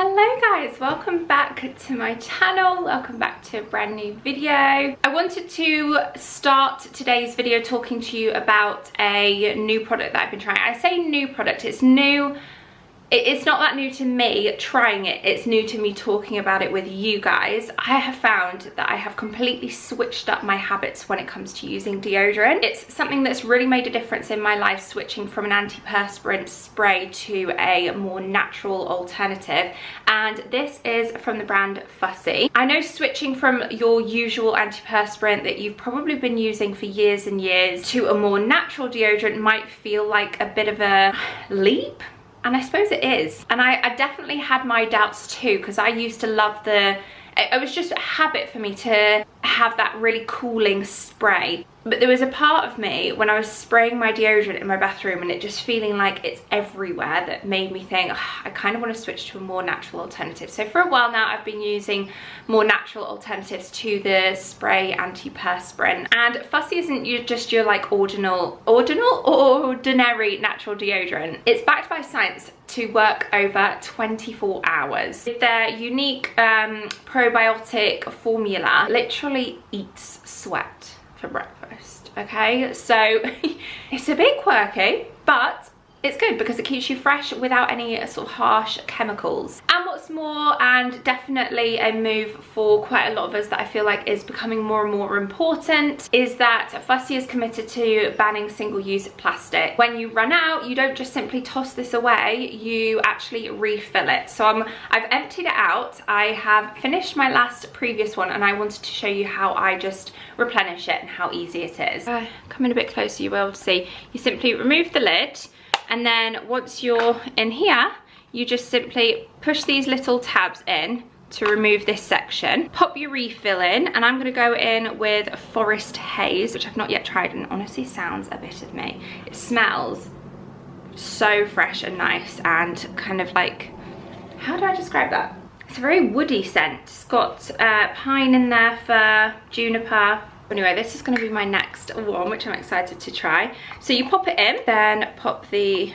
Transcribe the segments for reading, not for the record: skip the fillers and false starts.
Hello guys, welcome back to my channel, welcome back to a brand new video. I wanted to start today's video talking to you about a new product that I've been trying. I say new product, it's new. It's not that new to me trying it, it's new to me talking about it with you guys. I have found that I have completely switched up my habits when it comes to using deodorant. It's something that's really made a difference in my life, switching from an antiperspirant spray to a more natural alternative. And this is from the brand Fussy. I know switching from your usual antiperspirant that you've probably been using for years and years to a more natural deodorant might feel like a bit of a leap. And I suppose it is. And I definitely had my doubts too, because I used to love it was just a habit for me to have that really cooling spray. But there was a part of me when I was spraying my deodorant in my bathroom and it just feeling like it's everywhere that made me think, I kind of want to switch to a more natural alternative. So for a while now I've been using more natural alternatives to the spray antiperspirant. And Fussy isn't just your like ordinary natural deodorant. It's backed by science to work over 24 hours. Their unique probiotic formula literally eats sweat for breakfast, okay? So it's a bit quirky, but it's good because it keeps you fresh without any sort of harsh chemicals. And what's more, and definitely a move for quite a lot of us that I feel like is becoming more and more important, is that Fussy is committed to banning single-use plastic. When you run out, you don't just simply toss this away, you actually refill it. So I've emptied it out. I have finished my last previous one and I wanted to show you how I just replenish it and how easy it is. Come in a bit closer, you'll be able to see. You simply remove the lid, and then once you're in here, you just simply push these little tabs in to remove this section. Pop your refill in, and I'm gonna go in with Forest Haze, which I've not yet tried and honestly sounds a bit of me. It smells so fresh and nice and kind of like, how do I describe that? It's a very woody scent. It's got pine in there, fir, juniper. Anyway, this is going to be my next one, which I'm excited to try. So you pop it in, then pop the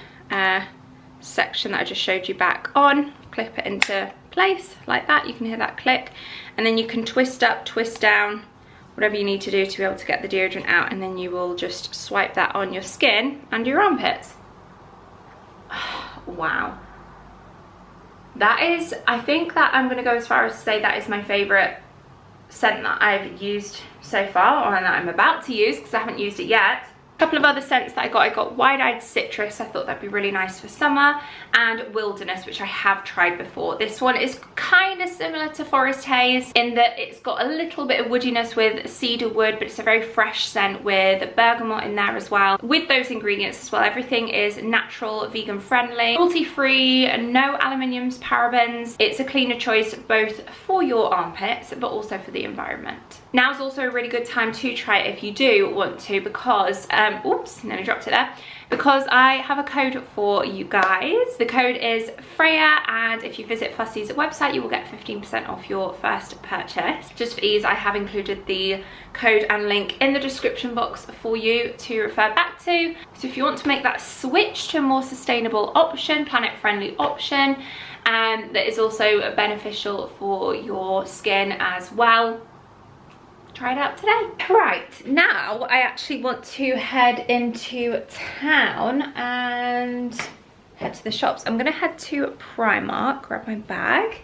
section that I just showed you back on, clip it into place like that. You can hear that click, and then you can twist up, twist down, whatever you need to do to be able to get the deodorant out, and then you will just swipe that on your skin under your armpits. Wow. That is, I think that I'm going to go as far as to say that is my favourite scent that I've used so far, or that I'm about to use because I haven't used it yet. A couple of other scents that I got Wide-Eyed Citrus. I thought that'd be really nice for summer, and Wilderness, which I have tried before. This one is kind of similar to Forest Haze in that it's got a little bit of woodiness with cedar wood, but it's a very fresh scent with bergamot in there as well. With those ingredients as well, everything is natural, vegan friendly, cruelty-free, no aluminiums, parabens. It's a cleaner choice both for your armpits but also for the environment. Now's also a really good time to try it if you do want to, because oops, nearly dropped it there, because I have a code for you guys. The code is Freya, and if you visit Fussy's website you will get 15% off your first purchase. Just for ease, I have included the code and link in the description box for you to refer back to. So if you want to make that switch to a more sustainable option, planet-friendly option, that is also beneficial for your skin as well, try it out today. Right, now I actually want to head into town and head to the shops. I'm gonna head to Primark, grab my bag.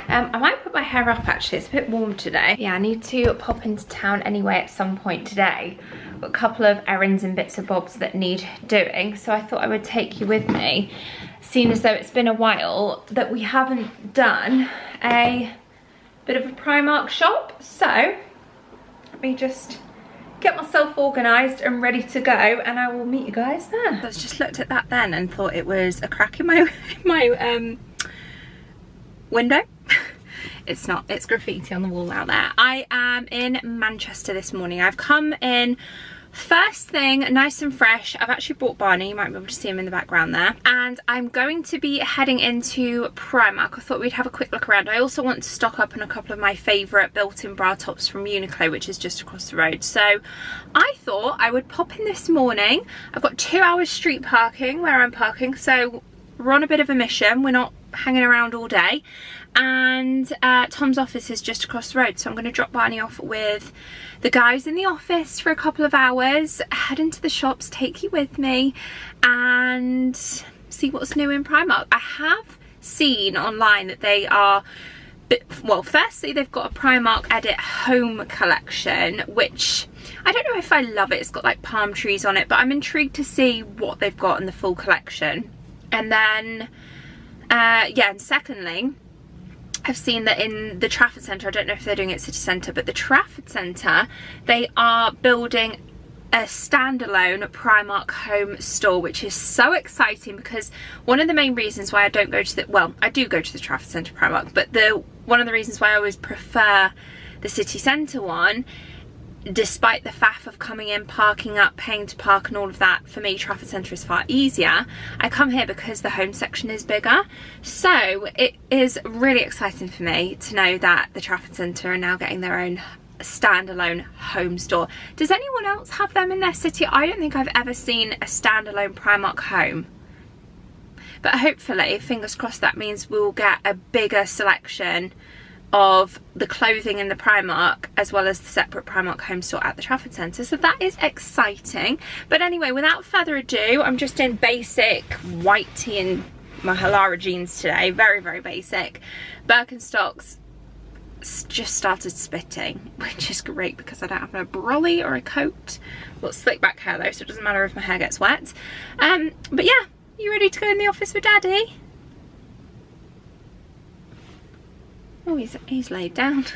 I might put my hair up actually, it's a bit warm today. Yeah, I need to pop into town anyway at some point today. Got a couple of errands and bits and bobs that need doing, so I thought I would take you with me, seeing as though it's been a while that we haven't done a bit of a Primark shop. So let me just get myself organised and ready to go, and I will meet you guys there. I just looked at that then and thought it was a crack in my window. It's not, it's graffiti on the wall out there. I am in Manchester this morning. I've come in first thing, nice and fresh. I've actually brought Barney, you might be able to see him in the background there. And I'm going to be heading into Primark. I thought we'd have a quick look around. I also want to stock up on a couple of my favourite built-in bra tops from Uniqlo, which is just across the road. So I thought I would pop in this morning. I've got 2 hours street parking where I'm parking, so we're on a bit of a mission. We're not hanging around all day, and Tom's office is just across the road, so I'm going to drop Barney off with the guys in the office for a couple of hours, head into the shops, take you with me, and see what's new in Primark. I have seen online that they are, well, firstly they've got a Primark Edit Home collection, which I don't know if I love it. It's got like palm trees on it, but I'm intrigued to see what they've got in the full collection. And then yeah, and secondly, I've seen that in the Trafford Centre, I don't know if they're doing it at City Centre, but the Trafford Centre, they are building a standalone Primark home store, which is so exciting, because one of the main reasons why I don't go to the, well, I do go to the Trafford Centre Primark, but one of the reasons why I always prefer the City Centre one, despite the faff of coming in, parking up, paying to park and all of that, for me Trafford Centre is far easier. I come here because the home section is bigger. So it is really exciting for me to know that the Trafford Centre are now getting their own standalone home store. Does anyone else have them in their city? I don't think I've ever seen a standalone Primark home. But hopefully, fingers crossed, that means we'll get a bigger selection of the clothing in the Primark, as well as the separate Primark home store at the Trafford Centre. So that is exciting. But anyway, without further ado, I'm just in basic white tee and my Halara jeans today. Very, very basic. Birkenstocks just started spitting, which is great because I don't have a brolly or a coat. Got slick back hair though, so it doesn't matter if my hair gets wet. But yeah, you ready to go in the office with Daddy? Oh, he's laid down.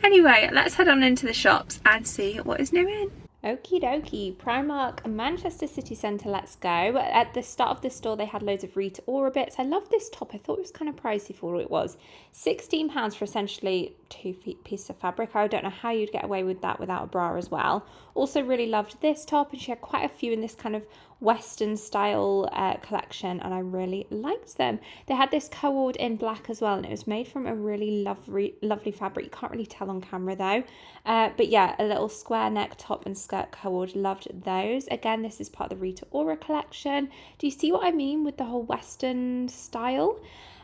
Anyway, let's head on into the shops and see what is new in. Okie dokie, Primark Manchester City Centre, let's go. At the start of the store they had loads of Rita Ora bits. I love this top. I thought it was kind of pricey for what it was. £16 for essentially 2 pieces of fabric. I don't know how you'd get away with that without a bra as well. Also really loved this top, and she had quite a few in this kind of Western style collection, and I really liked them. They had this cord in black as well, and it was made from a really lovely fabric. You can't really tell on camera though, but yeah, a little square neck top and skirt cord. Loved those. Again, this is part of the Rita Ora collection. Do you see what I mean with the whole Western style?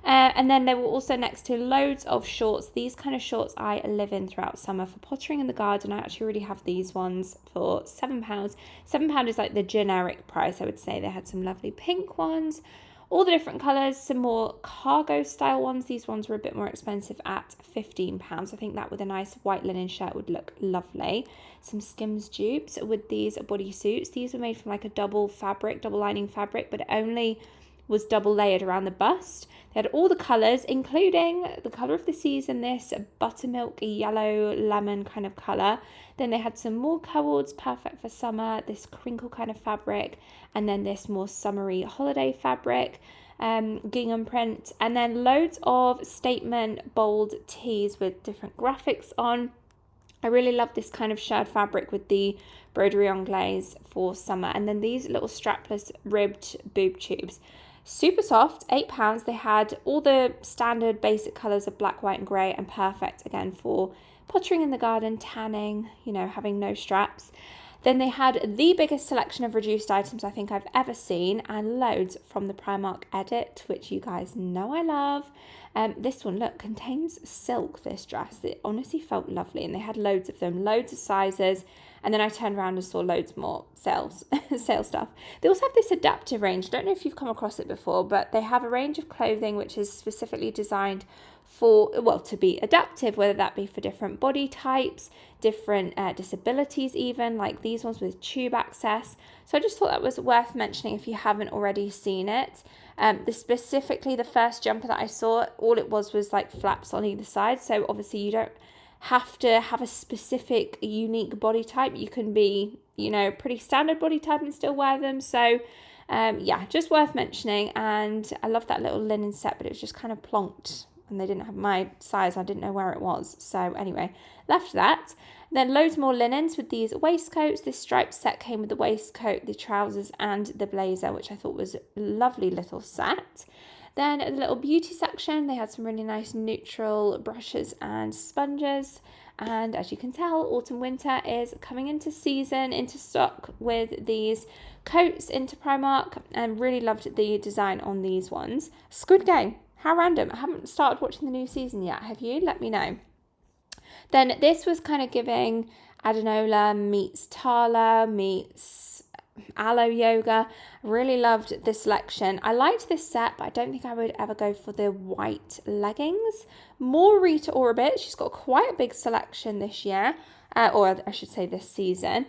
And then they were also next to loads of shorts. These kind of shorts I live in throughout summer for pottering in the garden. I actually already have these ones for £7. £7 is like the generic price, I would say. They had some lovely pink ones, all the different colours, some more cargo style ones. These ones were a bit more expensive at £15. I think that with a nice white linen shirt would look lovely. Some Skims dupes with these bodysuits. These were made from like a double lining fabric, but it only was double layered around the bust. They had all the colours, including the colour of the season, this buttermilk yellow lemon kind of colour. Then they had some more cords, perfect for summer, this crinkle kind of fabric, and then this more summery holiday fabric, gingham print, and then loads of statement bold tees with different graphics on. I really love this kind of shirred fabric with the broderie anglaise for summer, and then these little strapless ribbed boob tubes. Super soft, £8. They had all the standard basic colours of black, white and grey, and perfect again for pottering in the garden, tanning, you know, having no straps. Then they had the biggest selection of reduced items I think I've ever seen, and loads from the Primark Edit, which you guys know I love. This one, look, contains silk, this dress. It honestly felt lovely, and they had loads of them, loads of sizes. And then I turned around and saw loads more sale stuff. They also have this adaptive range. I don't know if you've come across it before, but they have a range of clothing which is specifically designed for, well, to be adaptive, whether that be for different body types, different disabilities even, like these ones with tube access. So I just thought that was worth mentioning if you haven't already seen it. Specifically the first jumper that I saw, all it was like flaps on either side. So obviously you don't have to have a specific unique body type. You can be, you know, pretty standard body type and still wear them. So yeah, just worth mentioning. And I love that little linen set, but it was just kind of plonked and they didn't have my size. I didn't know where it was. So anyway, left that. Then loads more linens with these waistcoats. This striped set came with the waistcoat, the trousers and the blazer, which I thought was a lovely little set. Then a little beauty section, they had some really nice neutral brushes and sponges. And as you can tell, autumn winter is coming into season, into stock with these coats into Primark, and really loved the design on these ones. Squid Game. How random. I haven't started watching the new season yet. Have you? Let me know. Then this was kind of giving Adenola meets Tala meets aloe yoga. Really loved this selection. I liked this set, but I don't think I would ever go for the white leggings. More Rita Ora. She's got quite a big selection this year, or I should say this season.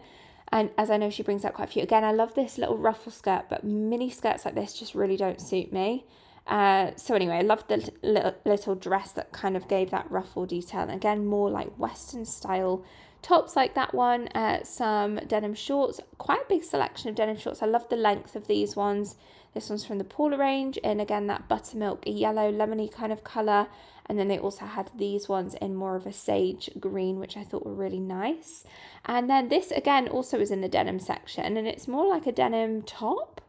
And as I know, she brings out quite a few. Again, I love this little ruffle skirt, but mini skirts like this just really don't suit me. So anyway, I loved the little dress that kind of gave that ruffle detail. And again, more like Western style tops like that one. Some denim shorts, quite a big selection of denim shorts. I love the length of these ones. This one's from the Paula range, and again, that buttermilk yellow lemony kind of colour. And then they also had these ones in more of a sage green, which I thought were really nice. And then this again also is in the denim section, and it's more like a denim top.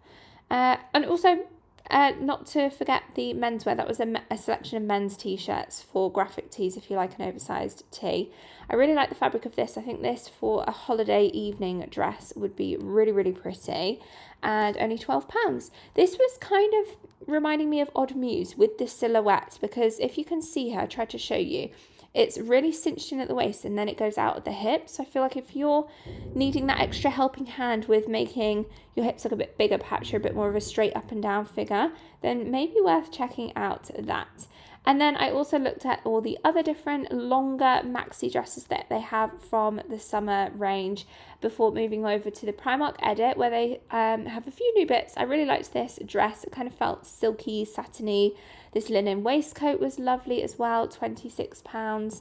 And also, not to forget the menswear. That was a selection of men's t-shirts for graphic tees if you like an oversized tee. I really like the fabric of this. I think this for a holiday evening dress would be really, really pretty, and only £12. This was kind of reminding me of Odd Muse with the silhouette, because if you can see her, I tried to show you, it's really cinched in at the waist and then it goes out at the hips. So I feel like if you're needing that extra helping hand with making your hips look a bit bigger, perhaps you're a bit more of a straight up and down figure, then maybe worth checking out that. And then I also looked at all the other different longer maxi dresses that they have from the summer range before moving over to the Primark edit, where they have a few new bits. I really liked this dress. It kind of felt silky, satiny. This linen waistcoat was lovely as well, £26.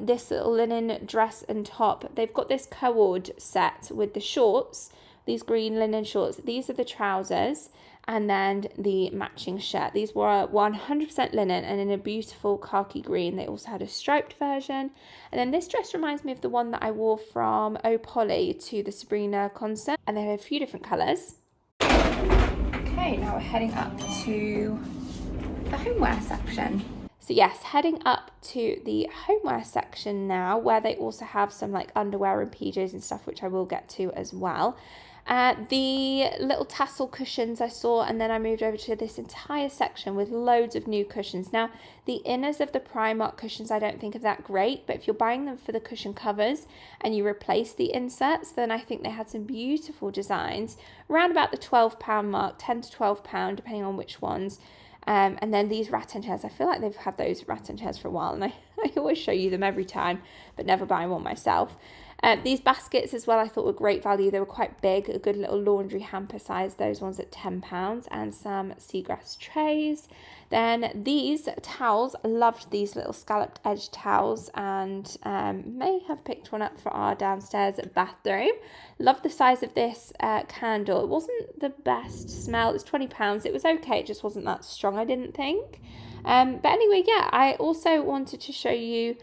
This little linen dress and top. They've got this cord set with the shorts, these green linen shorts. These are the trousers, and then the matching shirt. These were 100% linen and in a beautiful khaki green. They also had a striped version. And then this dress reminds me of the one that I wore from Oh Polly to the Sabrina concert, and they had a few different colours. Okay, now we're heading up to the homeware section. So yes, heading up to the homeware section now, where they also have some like underwear and PJs and stuff, which I will get to as well. The little tassel cushions I saw, and then I moved over to this entire section with loads of new cushions. Now, the inners of the Primark cushions I don't think are that great, but if you're buying them for the cushion covers and you replace the inserts, then I think they had some beautiful designs around about the £12 mark, £10 to £12 depending on which ones. And then these rattan chairs, I feel like they've had those rattan chairs for a while, and I always show you them every time, but never buy one myself. These baskets as well I thought were great value. They were quite big, a good little laundry hamper size, those ones at £10, and some seagrass trays. Then these towels, I loved these little scalloped edge towels, and may have picked one up for our downstairs bathroom. Love the size of this candle. It wasn't the best smell. It was £20. It was okay, it just wasn't that strong, I didn't think. But anyway, yeah, I also wanted to show you,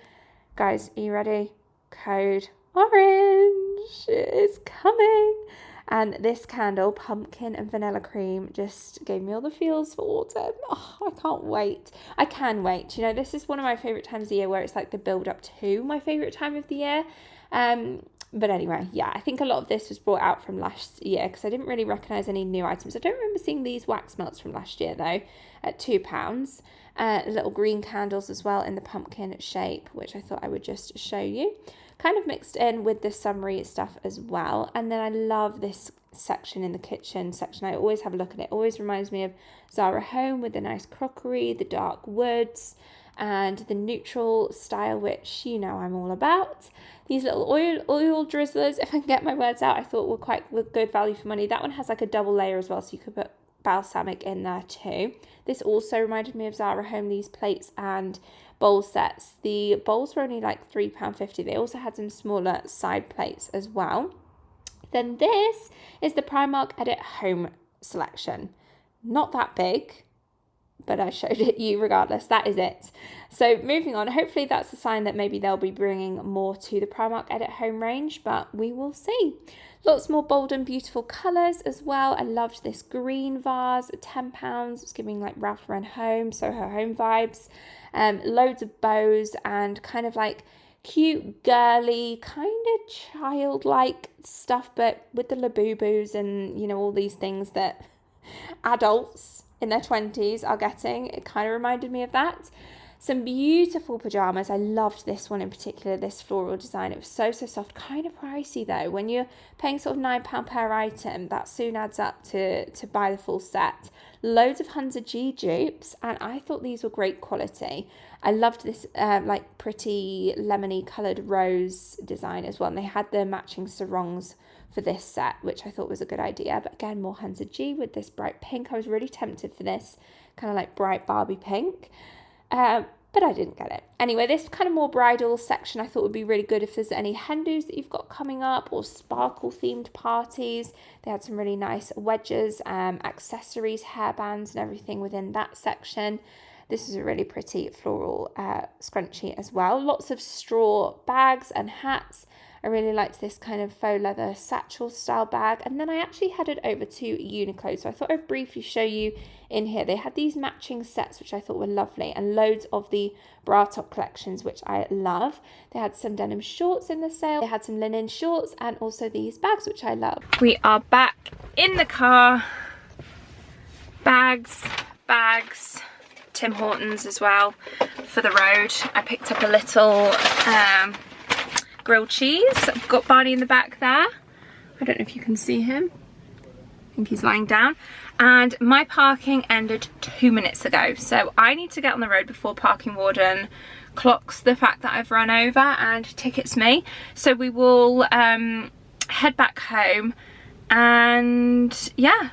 guys, are you ready? Code Orange is coming. And this candle, pumpkin and vanilla cream, just gave me all the feels for autumn. Oh, I can't wait. I can wait. You know, this is one of my favourite times of the year, where it's like the build up to my favourite time of the year. But anyway, yeah, I think a lot of this was brought out from last year, because I didn't really recognise any new items. I don't remember seeing these wax melts from last year though, at £2. Little green candles as well in the pumpkin shape, which I thought I would just show you. Kind of mixed in with the summery stuff as well. And then I love this section in the kitchen section. I always have a look at it. Always reminds me of Zara Home with the nice crockery, the dark woods, and the neutral style, which you know I'm all about. These little oil drizzlers, if I can get my words out, I thought were good value for money. That one has like a double layer as well, so you could put balsamic in there too. This also reminded me of Zara Home, these plates and bowl sets. The bowls were only like £3.50. They also had some smaller side plates as well. Then this is the Primark Edit Home selection. Not that big, but I showed it you regardless. That is it. So moving on, hopefully that's a sign that maybe they'll be bringing more to the Primark Edit Home range, but we will see. Lots more bold and beautiful colours as well. I loved this green vase at £10. It's giving like Ralph Lauren Home, Soho Home vibes. Loads of bows and kind of like cute, girly, kind of childlike stuff, but with the Labubu's and, you know, all these things that adults in their 20s are getting. It kind of reminded me of that. Some beautiful pyjamas. I loved this one in particular, this floral design. It was so soft, kind of pricey though. When you're paying sort of £9 per item, that soon adds up to buy the full set. Loads of 100G dupes, and I thought these were great quality. I loved this like pretty lemony coloured rose design as well, and they had the matching sarongs for this set, which I thought was a good idea. But again, more 100G with this bright pink. I was really tempted for this kind of like bright Barbie pink. But I didn't get it. Anyway, this kind of more bridal section I thought would be really good if there's any hen dos that you've got coming up or sparkle themed parties. They had some really nice wedges, accessories, hairbands and everything within that section. This is a really pretty floral scrunchie as well. Lots of straw bags and hats. I really liked this kind of faux leather satchel style bag. And then I actually headed over to Uniqlo. So I thought I'd briefly show you in here. They had these matching sets, which I thought were lovely, and loads of the bra top collections, which I love. They had some denim shorts in the sale. They had some linen shorts and also these bags, which I love. We are back in the car. Bags, Tim Hortons as well for the road. I picked up a little grilled cheese. I've got Barney in the back there. I don't know if you can see him. I think he's lying down. And my parking ended 2 minutes ago, so I need to get on the road before parking warden clocks the fact that I've run over and tickets me. So we will head back home, and yeah.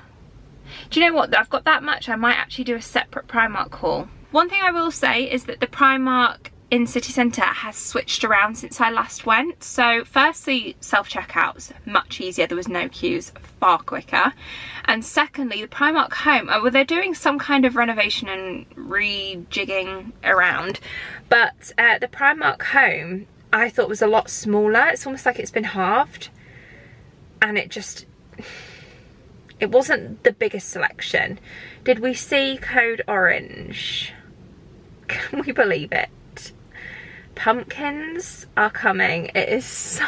Do you know what? I've got that much. I might actually do a separate Primark haul. One thing I will say is that the Primark in city centre has switched around since I last went. So firstly, self-checkouts, much easier. There was no queues, far quicker. And secondly, the Primark home, well, they're doing some kind of renovation and rejigging around, but the Primark home I thought was a lot smaller. It's almost like it's been halved, and it wasn't the biggest selection. Did we see code orange? Can we believe it? Pumpkins are coming. It is so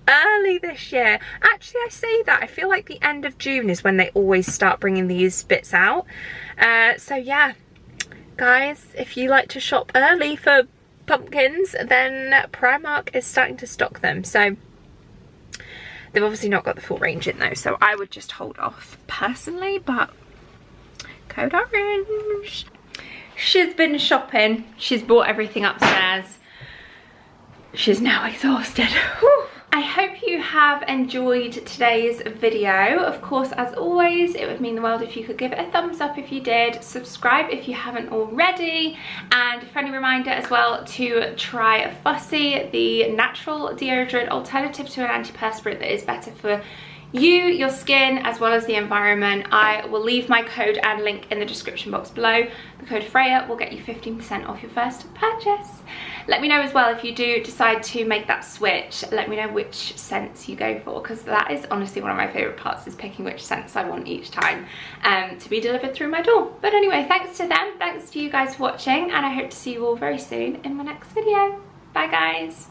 early this year. Actually, I say that. I feel like the end of June is when they always start bringing these bits out. So yeah, guys, if you like to shop early for pumpkins, then Primark is starting to stock them. So they've obviously not got the full range in though, so I would just hold off personally, but code orange. She's been shopping. She's bought everything upstairs. She's now exhausted. Whew. I hope you have enjoyed today's video. Of course, as always, it would mean the world if you could give it a thumbs up if you did, subscribe if you haven't already, and a friendly reminder as well to try Fussy, the natural deodorant alternative to an antiperspirant that is better for you, your skin, as well as the environment. I will leave my code and link in the description box below. The code Freya will get you 15% off your first purchase. Let me know as well if you do decide to make that switch. Let me know which scents you go for, because that is honestly one of my favourite parts, is picking which scents I want each time to be delivered through my door. But anyway, thanks to them, thanks to you guys for watching, and I hope to see you all very soon in my next video. Bye guys.